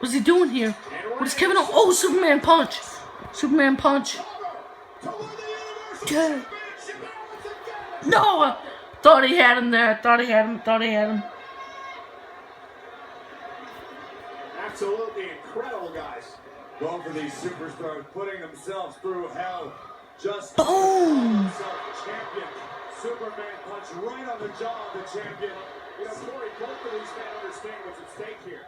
What's he doing here? What is Kevin Owens? Oh, Superman punch. Superman punch. Yeah. No! Thought he had him there. Thought he had him. Absolutely incredible, guys. Going for these superstars, putting themselves through hell. Just boom! Champion. Superman punch right on the jaw of the champion. You know, Corey, both of these men understand what's at stake here.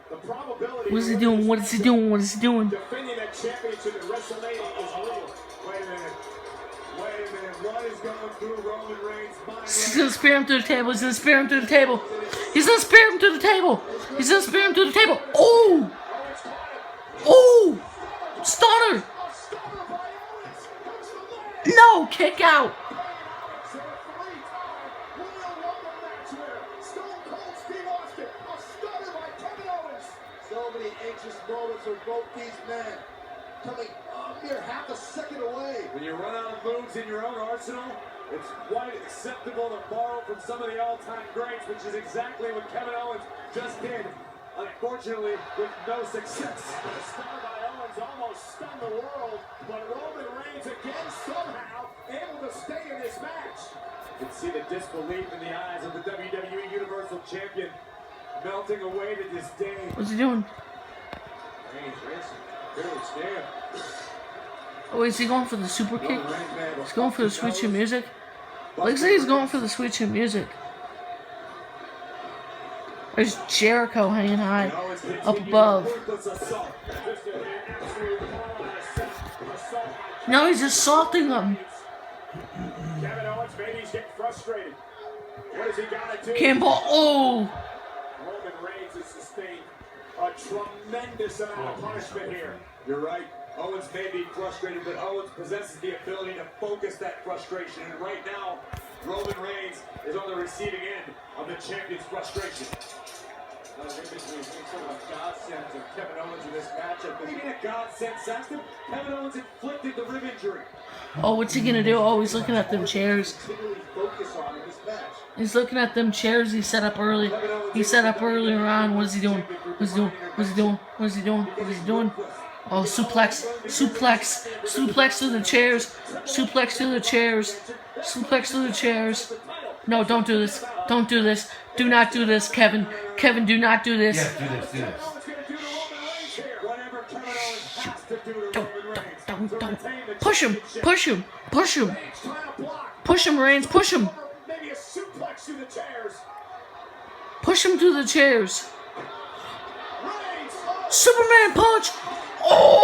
The probability. What is he doing? What is he doing? What is he doing? Defending that championship in WrestleMania is real. Wait a minute. What is going through Roman Reigns' mind? He's gonna spear him through the table. He's gonna spear him through the table. He's gonna spear him through the table. He's gonna spear him through the table. Oh! Oh! Stunner! No! Kick out! So many anxious moments for both these men. Coming a mere half a second away. When you run out of moves in your own arsenal, it's quite acceptable to borrow from some of the all-time greats, which is exactly what Kevin Owens just did. Unfortunately, with no success. The star by Owens almost stunned the world, but Roman Reigns again somehow able to stay in this match. You can see the disbelief in the eyes of the WWE Universal Champion melting away to this day. What's he doing? Reigns racing. Good stand. Oh, is he going for the super kick? He's going for the switch in music. Looks like he's going for the switch in music. There's Jericho hanging high up above. No, he's assaulting him. Kevin Owens, maybe he's getting frustrated. What does he got to do? Campbell, oh! Roman Reigns has sustained a tremendous amount of punishment here. You're right. Owens may be frustrated, but Owens possesses the ability to focus that frustration. And right now, Roman Reigns is on the receiving end of the champion's frustration. A godsend to Kevin Owens in this matchup. What do you mean a godsend, Saxton? Kevin Owens inflicted the rib injury. Oh, what's he gonna do? Oh, he's looking at them chairs. He's looking at them chairs he set up early. He set up earlier on. What is he doing? What is he doing? What is he doing? What is he doing? What is he doing? Oh, suplex, suplex, suplex to the chairs, suplex to the chairs, suplex to the chairs. No, don't do this. Don't do this. Do not do this, Kevin. Kevin, do not do this. Yes, do this. Don't. Push him, push him, push him. Push him, Reigns, push him. Push him through the chairs. Superman punch. Oh!